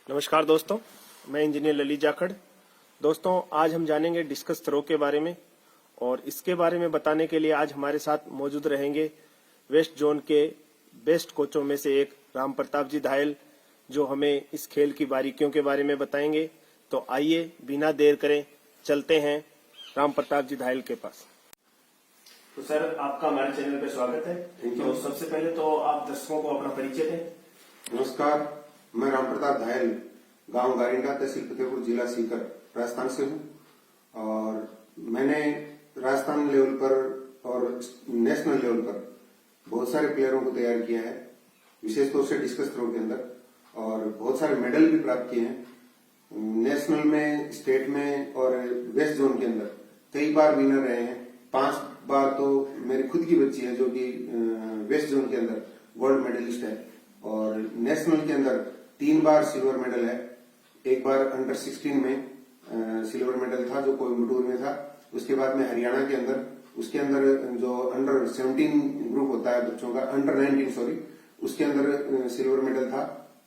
नमस्कार दोस्तों, मैं इंजीनियर ललित जाखड़। दोस्तों, आज हम जानेंगे डिस्कस थ्रो के बारे में और इसके बारे में बताने के लिए आज हमारे साथ मौजूद रहेंगे वेस्ट जोन के बेस्ट कोचों में से एक राम प्रताप जी धायल, जो हमें इस खेल की बारीकियों के बारे में बताएंगे। तो आइए बिना देर करें चलते हैं राम प्रताप जी धायल के पास। तो सर, आपका हमारे चैनल पे स्वागत है। तो सबसे पहले तो आप दर्शकों को अपना परिचय दें। नमस्कार, मैं राम प्रताप धायल, गांव गारिंडा, तहसील फतेहपुर, जिला सीकर, राजस्थान से हूं। और मैंने राजस्थान लेवल पर और नेशनल लेवल पर बहुत सारे प्लेयरों को तैयार किया है, विशेष तौर से डिस्कस थ्रो के अंदर, और बहुत सारे मेडल भी प्राप्त किए हैं। नेशनल में, स्टेट में और वेस्ट जोन के अंदर कई बार विनर रहे हैं। 5 बार तो मेरी खुद की बच्ची है जो कि वेस्ट जोन के अंदर गोल्ड मेडलिस्ट है, और नेशनल के अंदर 3 बार सिल्वर मेडल है। एक बार अंडर 16 में सिल्वर मेडल था जो कोयम्बटूर में था। उसके बाद में हरियाणा के अंदर, उसके अंदर जो अंडर 17 ग्रुप होता है बच्चों का, अंडर 19 सॉरी, उसके अंदर सिल्वर मेडल था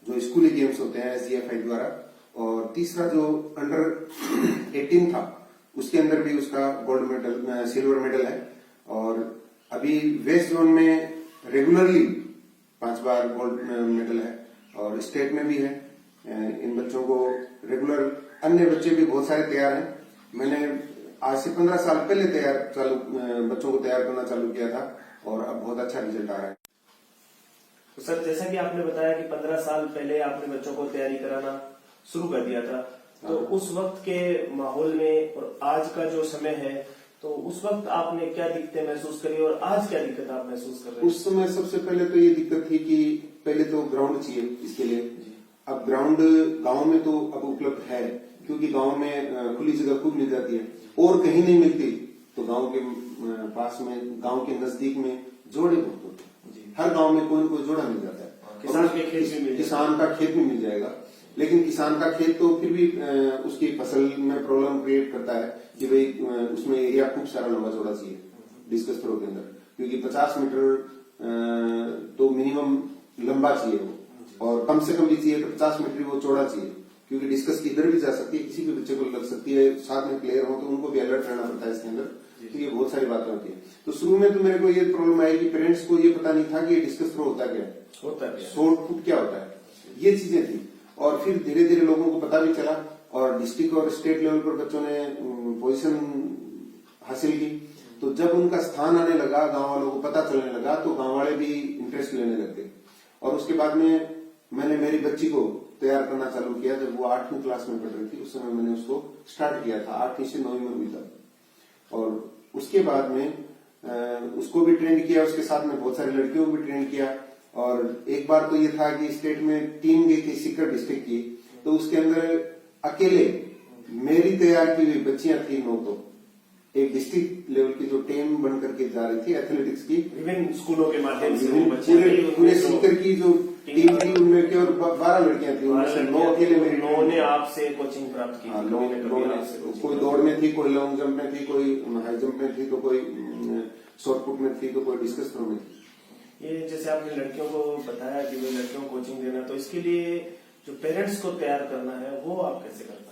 जो स्कूली गेम्स होते हैं SGFI द्वारा। और तीसरा जो अंडर 18 था उसके अंदर भी उसका गोल्ड मेडल, सिल्वर मेडल है। और अभी वेस्ट जोन में रेगुलरली 5 बार गोल्ड मेडल है और स्टेट में भी है। इन बच्चों को रेगुलर, अन्य बच्चे भी बहुत सारे तैयार हैं। मैंने आज से 15 साल पहले बच्चों को तैयार करना चालू किया था और अब बहुत अच्छा रिजल्ट आ रहा है। तो सर, जैसा कि आपने बताया कि 15 साल पहले आपने बच्चों को तैयारी कराना शुरू कर दिया था, तो उस वक्त के माहौल में और आज का जो समय है, तो उस वक्त आपने क्या दिक्कतें महसूस करी और आज क्या दिक्कत आप महसूस कर रहे हैं? उस समय सबसे पहले तो ये दिक्कत थी कि पहले तो ग्राउंड चाहिए इसके लिए। अब ग्राउंड गांव में तो अब उपलब्ध है, क्योंकि गांव में खुली जगह खूब मिल जाती है और कहीं नहीं मिलती तो गांव के पास में, गांव के नजदीक में जोड़े बहुत होते हैं। हर गांव में कोई न कोई जोड़ा मिल जाता है। किसान के खेत भी मिल, किसान का खेत भी मिल जाएगा, लेकिन किसान का खेत तो फिर भी उसकी फसल में प्रॉब्लम क्रिएट करता है कि भाई उसमें एरिया खूब सारा लंबा चौड़ा चाहिए डिस्कस थ्रो के अंदर, क्योंकि 50 मीटर तो मिनिमम लंबा चाहिए वो, और कम से कम भी चाहिए तो 50 मीटर वो चौड़ा चाहिए, क्योंकि डिस्कस किधर भी जा सकती है, किसी भी बच्चे को लग सकती है। साथ में प्लेयर हो तो उनको भी अलर्ट रहना पड़ता है इसके अंदर। तो ये बहुत सारी बातें होती है। तो शुरू में तो मेरे को ये प्रॉब्लम आई कि पेरेंट्स को ये पता नहीं था कि डिस्कस थ्रो होता क्या है, शॉर्ट पुट क्या होता है, ये चीजें थी। और फिर धीरे धीरे लोगों को पता भी चला और डिस्ट्रिक्ट और स्टेट लेवल पर बच्चों ने पोजीशन हासिल की। तो जब उनका स्थान आने लगा, गांव वालों को पता चलने लगा, तो गांव वाले भी इंटरेस्ट लेने लग गए। और उसके बाद में मैंने मेरी बच्ची को तैयार करना चालू किया। जब वो 8वीं क्लास में पढ़ रही थी उस समय मैंने उसको स्टार्ट किया था, 8वीं से 9वीं में हुई था। और उसके बाद में उसको भी ट्रेन किया, उसके साथ में बहुत सारी लड़कियों को भी ट्रेन किया। और एक बार तो ये था कि स्टेट में टीम गई थी सीकर डिस्ट्रिक्ट की, तो उसके अंदर अकेले मेरी तैयार की हुई बच्चियां थी 9, तो एक डिस्ट्रिक्ट लेवल की जो टीम बन करके जा रही थी एथलेटिक्स की, विभिन्न स्कूलों के माध्यम से पूरे सीकर की जो टीम थी उनमें के और 12 लड़कियां थी, उनमें से 9 अकेले मेरी। 9 ने आपसे कोचिंग प्राप्त की? कोई दौड़ में थी, कोई लॉन्ग जंप में थी, कोई हाई जंप में थी, तो कोई शॉर्ट पुट में थी, तो कोई डिस्कस थ्रो में थी। ये जैसे आपने लड़कियों को बताया कि वो लड़कियों को कोचिंग देना, तो इसके लिए जो पेरेंट्स को तैयार करना है वो आप कैसे करते हैं?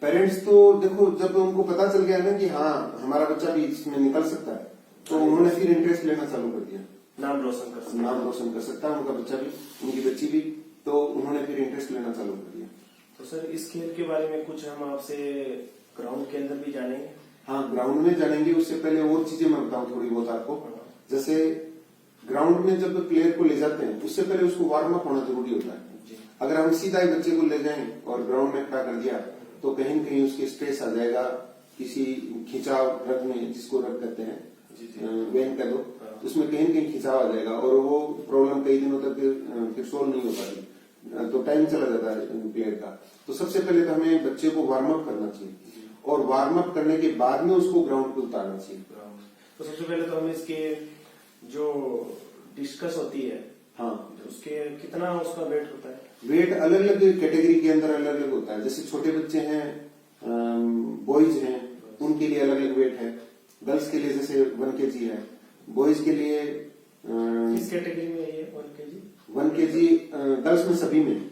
पेरेंट्स तो देखो, जब उनको पता चल गया ना कि हाँ हमारा बच्चा भी इसमें निकल सकता है, तो उन्होंने फिर इंटरेस्ट लेना चालू कर दिया। नाम रोशन कर सकता है उनका बच्चा भी, उनकी बच्ची भी, तो उन्होंने फिर इंटरेस्ट लेना चालू कर दिया। तो सर, इस खेल के बारे में कुछ हम आपसे ग्राउंड के अंदर भी जानेंगे। हाँ, ग्राउंड में जानेंगे। उससे पहले और चीजें मैं बताऊं थोड़ी बहुत आपको। जैसे ग्राउंड में जब प्लेयर को ले जाते हैं उससे पहले उसको वार्म अप होना जरूरी होता है। अगर हम सीधा ही बच्चे को ले जाएं और ग्राउंड में खड़ा कर दिया तो कहीं न कहीं उसके स्ट्रेस आ जाएगा, किसी खिंचाव रग में, जिसको रग कहते हैं, वेन कह दो, उसमें कहीं न कहीं खिंचाव आ जाएगा और वो प्रॉब्लम कई दिनों तक फिर सोल्व नहीं हो पाती, तो टाइम चला जाता है प्लेयर का। तो सबसे पहले तो हमें बच्चे को वार्म अप करना चाहिए और वार्म अप करने के बाद में उसको ग्राउंड पे उतारना चाहिए। तो सबसे पहले तो हमें इसके जो डिस्कस होती है, हाँ, उसके कितना उसका वेट होता है? वेट अलग अलग कैटेगरी के अंदर अलग अलग होता है। जैसे छोटे बच्चे हैं, बॉयज हैं, उनके लिए अलग अलग वेट है। गर्ल्स के लिए जैसे 1 kg है, बॉयज के लिए किस कैटेगरी में ये 1 kg? 1 kg गर्ल्स में सभी में,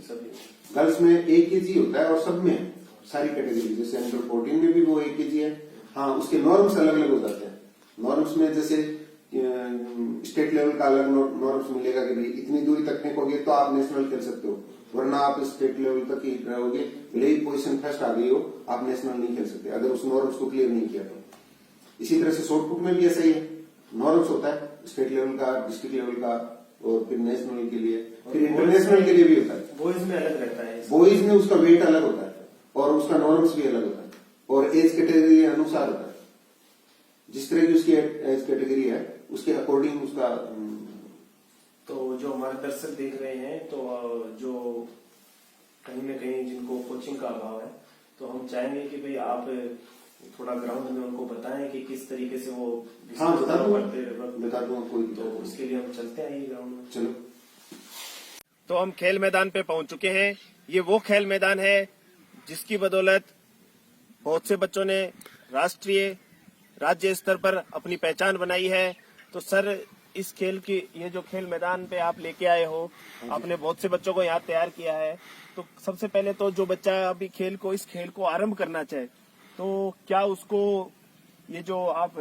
गर्ल्स में 1 kg होता है और सब में है, सारी कैटेगरी। जैसे अंडर 14 में भी वो 1 kg है। हाँ, उसके नॉर्म्स अलग अलग हो जाते हैं। नॉर्म्स में जैसे स्टेट लेवल का अलग नॉर्म्स मिलेगा कि भाई इतनी दूरी तक फेंकोगे तो आप नेशनल खेल सकते हो, वरना आप स्टेट लेवल तक ही रहोगे, भले ही पोजीशन फर्स्ट आ गई हो, आप नेशनल नहीं खेल सकते अगर उस नॉर्म्स को क्लियर नहीं किया तो। इसी तरह से शॉर्ट पुट में भी ऐसा ही है, नॉर्म्स होता है स्टेट लेवल का, डिस्ट्रिक्ट लेवल का, और फिर नेशनल के लिए, फिर इंटरनेशनल के लिए भी होता है। बॉयज में अलग रहता है। बॉयज में उसका वेट अलग होता है और उसका नॉर्म्स भी अलग होता है और एज कैटेगरी के अनुसार होता है। जिस तरह की उसकी एज कैटेगरी है उसके अकॉर्डिंग उसका। तो जो हमारे दर्शक देख रहे हैं, तो जो कहीं न कहीं जिनको कोचिंग का अभाव है, तो हम चाहेंगे कि भाई आप थोड़ा ग्राउंड में उनको बताएं कि किस तरीके से वो। हाँ, बता दूंगा कोई। तो उसके लिए हम चलते हैं ये ग्राउंड में। चलो। तो हम खेल मैदान पे पहुंच चुके हैं। ये वो खेल मैदान है जिसकी बदौलत बहुत से बच्चों ने राष्ट्रीय राज्य स्तर पर अपनी पहचान बनाई है। तो सर, इस खेल की, ये जो खेल मैदान पे आप लेके आए हो, आपने बहुत से बच्चों को यहाँ तैयार किया है। तो सबसे पहले तो जो बच्चा अभी इस खेल को आरंभ करना चाहे, तो क्या उसको ये जो आप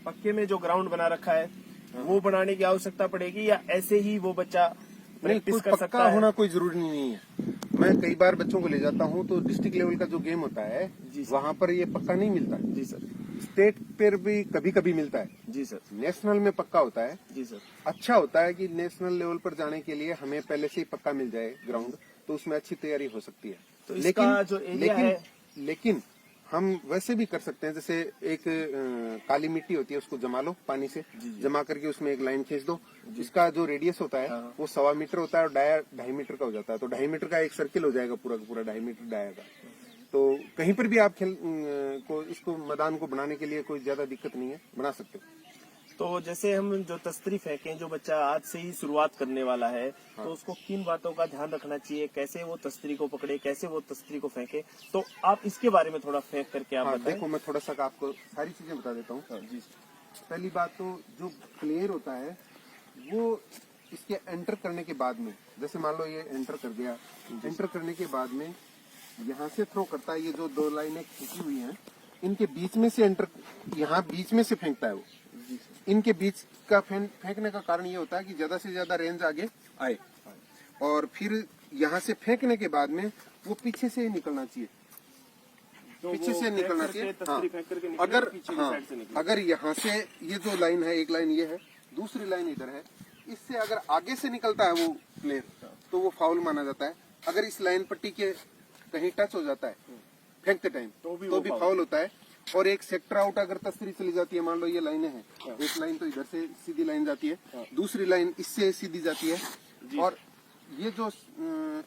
पक्के में जो ग्राउंड बना रखा है वो बनाने की आवश्यकता पड़ेगी, या ऐसे ही वो बच्चा प्रैक्टिस कर सकता है? होना कोई जरूरी नहीं है। मैं कई बार बच्चों को ले जाता हूँ तो डिस्ट्रिक्ट लेवल का जो गेम होता है वहाँ पर ये पक्का नहीं मिलता है। जी सर। स्टेट पर भी कभी कभी मिलता है। जी सर। नेशनल में पक्का होता है। जी सर। अच्छा होता है कि नेशनल लेवल पर जाने के लिए हमें पहले से ही पक्का मिल जाए ग्राउंड, तो उसमें अच्छी तैयारी हो सकती है। तो इसका जो एरिया है, लेकिन हम वैसे भी कर सकते हैं। जैसे एक काली मिट्टी होती है, उसको जमा लो पानी से, जमा करके उसमें एक लाइन खींच दो। इसका जो रेडियस होता है वो 1.25 मीटर होता है और डाया 2.5 मीटर का हो जाता है। तो 2.5 मीटर का एक सर्किल हो जाएगा, पूरा का पूरा 2.5 मीटर डाया का। तो कहीं पर भी आप खेल को इसको मैदान को बनाने के लिए कोई ज्यादा दिक्कत नहीं है, बना सकते हो। तो जैसे हम जो तस्तरी फेंकें, जो बच्चा आज से ही शुरुआत करने वाला है, तो उसको किन बातों का ध्यान रखना चाहिए, कैसे वो तस्तरी को पकड़े, कैसे वो तस्तरी को फेंके, तो आप इसके बारे में थोड़ा फेंक करके आप बताएं। देखो, मैं थोड़ा सा आपको सारी चीजें बता देता हूँ। जी। पहली बात तो जो प्लेयर होता है वो इसके एंटर करने के बाद में, जैसे मान लो ये एंटर कर गया, एंटर करने के बाद में यहाँ से थ्रो करता है। ये जो 2 लाइनें खींची हुई हैं, इनके बीच में से एंटर, यहाँ बीच में से फेंकता है वो। इनके बीच का फेंकने का कारण ये होता है कि ज्यादा से ज्यादा रेंज आगे आए, और फिर यहाँ से फेंकने के बाद में वो पीछे से निकलना चाहिए, पीछे से निकलना चाहिए। अगर यहाँ से ये जो लाइन है, एक लाइन ये है, दूसरी लाइन इधर है, इससे अगर आगे से निकलता है वो प्लेयर, तो वो फाउल माना जाता है। अगर इस लाइन पट्टी के कहीं टच हो जाता है फेंकते टाइम, तो भी फाउल होता है। और एक सेक्टर आउट अगर तस्तरी चली जाती है, मान लो ये लाइनें हैं, एक लाइन तो इधर से सीधी लाइन जाती है, दूसरी लाइन इससे सीधी जाती है, और ये जो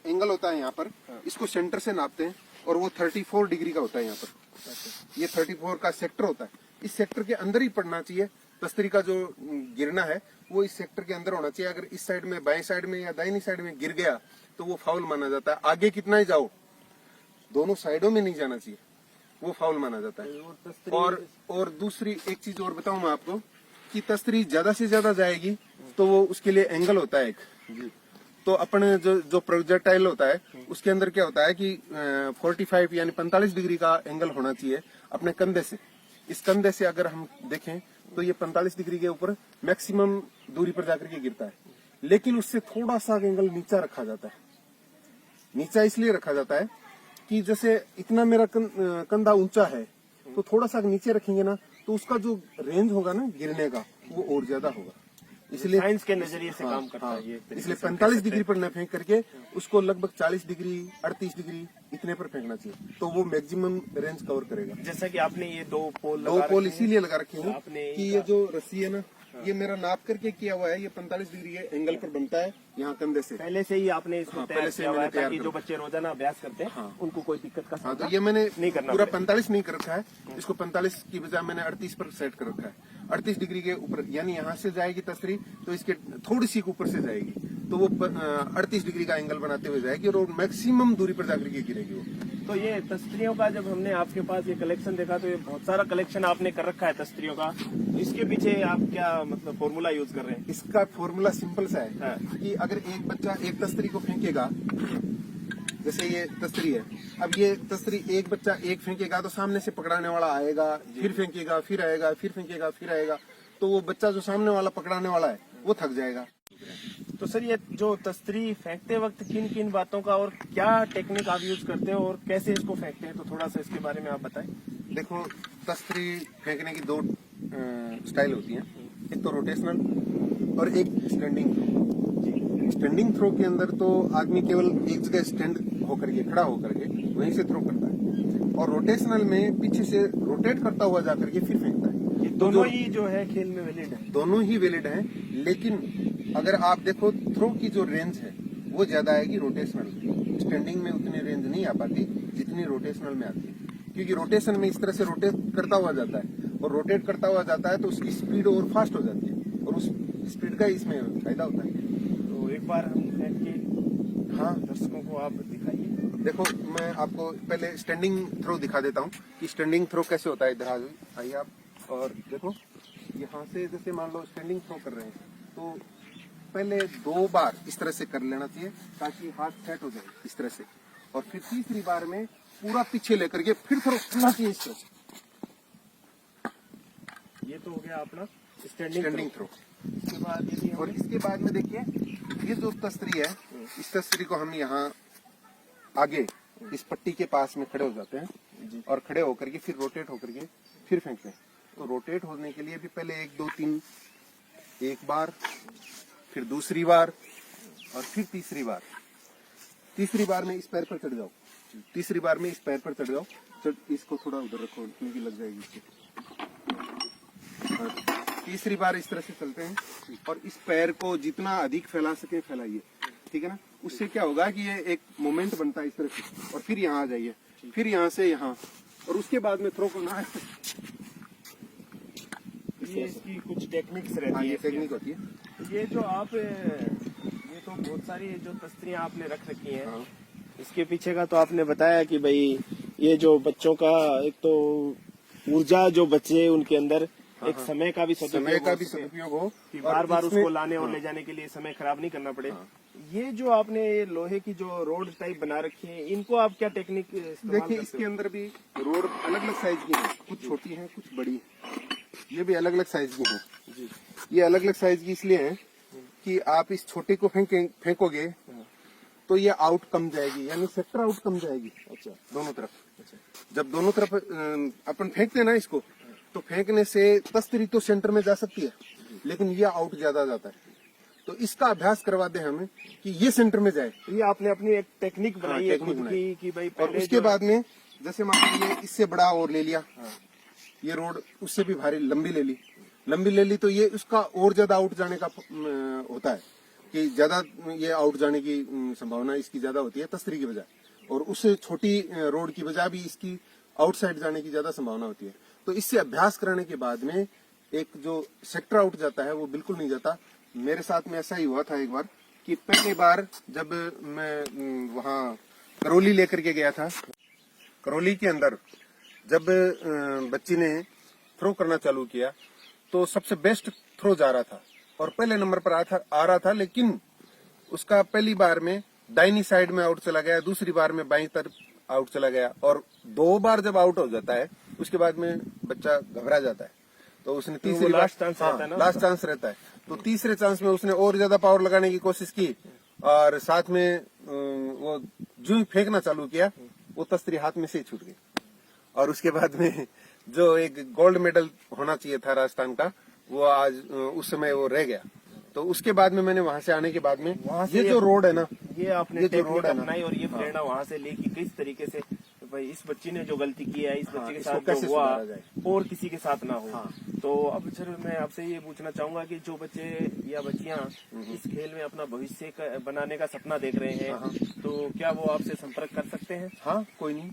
एंगल होता है यहाँ पर, इसको सेंटर से नापते हैं, और वो 34 डिग्री का होता है यहाँ पर। ये 34 का सेक्टर होता है, इस सेक्टर के अंदर ही पड़ना चाहिए। तस्तरी का जो गिरना है वो इस सेक्टर के अंदर होना चाहिए। अगर इस साइड में, बाएं साइड में या दाहिनी साइड में गिर गया तो वो फाउल माना जाता है। आगे कितना ही जाओ, दोनों साइडों में नहीं जाना चाहिए, वो फाउल माना जाता है। और दूसरी एक चीज और बताऊं मैं आपको, कि तस्तरी ज्यादा से ज्यादा जाएगी तो वो उसके लिए एंगल होता है एक। तो अपने जो प्रोजेक्टाइल होता है उसके अंदर क्या होता है कि 45 यानी 45 डिग्री का एंगल होना चाहिए अपने कंधे से। इस कंधे से अगर हम देखें तो ये 45 डिग्री के ऊपर मैक्सिमम दूरी पर जाकर के गिरता है, लेकिन उससे थोड़ा सा एंगल नीचा रखा जाता है। नीचा इसलिए रखा जाता है कि जैसे इतना मेरा कंधा ऊंचा है, तो थोड़ा सा नीचे रखेंगे ना, तो उसका जो रेंज होगा ना गिरने का, वो और ज्यादा होगा। इसलिए साइंस के नजरिए से काम करता है ये। इसलिए 45 डिग्री पर न फेंक करके उसको लगभग 40 डिग्री 38 डिग्री इतने पर फेंकना चाहिए, तो वो मैक्सिमम रेंज कवर करेगा। जैसा कि आपने ये 2 पोल इसीलिए लगा रखे हैं कि ये जो रस्सी है ना, ये मेरा नाप करके किया हुआ है, ये 45 डिग्री के एंगल पर बनता है यहाँ कंधे से। पहले से ही आपने इसको तैयार किया हुआ है ताकि जो बच्चे रोजाना अभ्यास करते हैं उनको कोई दिक्कत का सामना तो ये मैंने नहीं करना पूरा 45 नहीं कर रखा है, इसको 45 की बजाय मैंने 38 पर सेट कर रखा है। 38 डिग्री के ऊपर, यानी यहाँ से जाएगी तस्तरी तो इसके थोड़ी सी ऊपर से जाएगी, तो वो 38 डिग्री का एंगल बनाते हुए जाएगी और मैक्सिमम दूरी पर जाकर के गिरेगी वो। तो ये तस्तरियों का जब हमने आपके पास ये कलेक्शन देखा, तो ये बहुत सारा कलेक्शन आपने कर रखा है तस्तरियों का, तो इसके पीछे आप क्या मतलब फॉर्मूला यूज कर रहे हैं? इसका फॉर्मूला सिंपल सा है कि अगर एक बच्चा एक तस्तरी को फेंकेगा जैसे ये तस्तरी है, अब ये तस्तरी एक बच्चा एक फेंकेगा तो सामने से पकड़ाने वाला आएगा, फिर फेंकेगा, फिर आएगा, फिर फेंकेगा, फिर आएगा, तो वो बच्चा जो सामने वाला पकड़ाने वाला है वो थक जाएगा। तो सर ये जो तस्तरी फेंकते वक्त किन किन बातों का और क्या टेक्निक आप यूज करते हो और कैसे इसको फेंकते हैं, तो थोड़ा सा इसके बारे में आप बताएं। देखो, तस्तरी फेंकने की दो स्टाइल होती हैं, एक तो रोटेशनल और एक स्टैंडिंग थ्रो। स्टैंडिंग थ्रो के अंदर तो आदमी केवल एक जगह स्टैंड होकर के, खड़ा होकर के वहीं से थ्रो करता है, और रोटेशनल में पीछे से रोटेट करता हुआ जाकर के फिर फेंकता है। ये दोनों ही जो है खेल में वैलिड है। दोनों ही वैलिड हैं, लेकिन अगर आप देखो थ्रो की जो रेंज है वो ज्यादा आएगी रोटेशनल में। स्टैंडिंग में उतनी रेंज नहीं आ पाती जितनी रोटेशनल में आती है, क्योंकि रोटेशन में इस तरह से रोटेट करता हुआ जाता है, और रोटेट करता हुआ जाता है तो उसकी स्पीड और फास्ट हो जाती है, और उस स्पीड का इसमें फायदा होता है। तो एक बार हम फेंक के हाँ, दर्शकों को आप दिखाइए। देखो, मैं आपको पहले स्टैंडिंग थ्रो दिखा देता हूँ कि स्टैंडिंग थ्रो कैसे होता है। इधर आइए आप, और देखो यहाँ से जैसे मान लो स्टैंडिंग थ्रो कर रहे हैं, तो पहले 2 बार इस तरह से कर लेना चाहिए ताकि हाथ सेट हो जाए इस तरह से, और फिर तीसरी बार में पूरा पीछे लेकर के फिर थ्रो करना चाहिए इस तरह से। ये तो हो गया अपना स्टैंडिंग स्टैंडिंग थ्रो। इसके बाद यदि और इसके बाद में देखिए, ये जो तस्तरी है, इस तस्तरी को हम यहाँ आगे इस पट्टी के पास में खड़े हो जाते हैं, और खड़े होकर के फिर रोटेट होकर के फिर फेंकते हैं। तो रोटेट होने के लिए भी पहले 1 2 3, एक बार, फिर दूसरी बार, और फिर तीसरी बार। तीसरी बार में इस पैर पर चढ़ जाओ, तीसरी बार में इस पैर पर चढ़ जाओ, इसको थोड़ा उधर रखो, क्योंकि लग जाएगी इसको। और तीसरी बार इस तरह से चलते हैं, और इस पैर को जितना अधिक फैला सके फैलाइए, ठीक है ना। उससे क्या होगा कि ये एक मोमेंट बनता है इस तरह से, और फिर यहाँ आ जाइए, फिर यहाँ से यहाँ, और उसके बाद में थ्रो करना है। ये इसकी कुछ टेक्निक्स हाँ, रहती ये है। टेक्निक होती है। ये जो आप ये तो बहुत सारी जो तस्तरियां आपने रख रखी हैं, हाँ। इसके पीछे का तो आपने बताया कि भाई ये जो बच्चों का एक तो ऊर्जा जो बचे उनके अंदर, एक समय का भी सदुपयोग हो कि बार बार इसमें- उसको लाने और हाँ। ले जाने के लिए समय खराब नहीं करना पड़े। ये जो आपने लोहे की जो रोड टाइप बना रखी है, इनको आप क्या टेक्निक इस्तेमाल देखिए, करते इसके अंदर भी रोड अलग अलग साइज की है, कुछ छोटी है कुछ बड़ी है, ये भी अलग अलग साइज की है जी। ये अलग अलग साइज की इसलिए है कि आप इस छोटे को फेंकोगे तो ये आउट कम जाएगी, यानी सेक्टर आउट कम जाएगी। अच्छा। दोनों तरफ। जब दोनों तरफ अपन फेंकते हैं ना इसको, तो फेंकने से तस्तरी तो सेंटर में जा सकती है, लेकिन ये आउट ज्यादा जाता है। तो इसका अभ्यास करवा दे हमें कि ये सेंटर में जाए। ये आपने अपनी एक टेक्निक बनाई है टेक्निक खुद बनाई। की कि भाई और पहले उसके जो- बाद में जैसे मान लीजिए इससे बड़ा और ले लिया, ये रोड उससे भी भारी लंबी ले ली तो ये उसका और ज्यादा आउट जाने का होता है, कि ज्यादा ये आउट जाने की संभावना इसकी ज्यादा होती है तस्तरी की बजाय, और उससे छोटी रोड की बजाय भी इसकी आउटसाइड जाने की ज्यादा संभावना होती है। तो इससे अभ्यास कराने के बाद में एक जो सेक्टर आउट जाता है वो बिल्कुल नहीं जाता। मेरे साथ में ऐसा ही हुआ था एक बार कि पहली बार जब मैं वहाँ करौली लेकर के गया था, करौली के अंदर जब बच्ची ने थ्रो करना चालू किया तो सबसे बेस्ट थ्रो जा रहा था और पहले नंबर पर आ रहा था, लेकिन उसका पहली बार में दाहिनी साइड में आउट चला गया, दूसरी बार में बाईं तरफ आउट चला गया, और 2 बार जब आउट हो जाता है उसके बाद में बच्चा घबरा जाता है। तो उसने तीसरी बार लास्ट चांस रहता है ना, लास्ट चांस रहता है, तो तीसरे चांस में उसने और ज्यादा पावर लगाने की कोशिश की, और साथ में वो जो ही फेंकना चालू किया वो तस्तरी हाथ में से ही छूट गई, और उसके बाद में जो एक गोल्ड मेडल होना चाहिए था राजस्थान का, वो आज उस समय वो रह गया। तो उसके बाद में मैंने वहां से आने के बाद में ये जो रोड है ना, ये आपने ये जो टेक्निक रोड है ना, अपनाई और ये प्रेरणा वहां से लेके किस तरीके से भाई इस बच्ची ने जो गलती की है, इस बच्चे के इसको साथ कैसे जो हुआ सुधारा जाए। और किसी के साथ ना हो। हाँ। तो अब सर मैं आपसे ये पूछना चाहूंगा कि जो बच्चे या बच्चियां इस खेल में अपना भविष्य बनाने का सपना देख रहे हैं, तो क्या वो आपसे संपर्क कर सकते हैं? हाँ, कोई नहीं,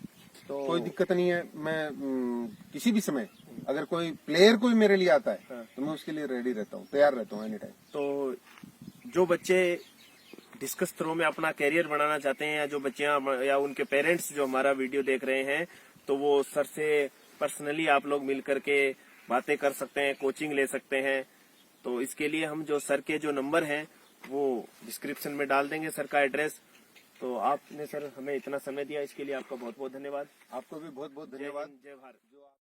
तो कोई दिक्कत नहीं है। मैं किसी भी समय अगर कोई प्लेयर कोई मेरे लिए आता है तो मैं उसके लिए रेडी रहता हूँ, तैयार रहता हूँ एनी टाइम। तो जो बच्चे डिस्कस थ्रो में अपना कैरियर बनाना चाहते हैं, या जो बच्चियां या उनके पेरेंट्स जो हमारा वीडियो देख रहे हैं, तो वो सर से पर्सनली आप लोग मिल करके बातें कर सकते हैं, कोचिंग ले सकते हैं। तो इसके लिए हम जो सर के जो नंबर हैं वो डिस्क्रिप्शन में डाल देंगे, सर का एड्रेस। तो आपने सर हमें इतना समय दिया, इसके लिए आपका बहुत बहुत धन्यवाद। आपको भी बहुत बहुत जय धन्यवाद। हिंद, जय भारत। जो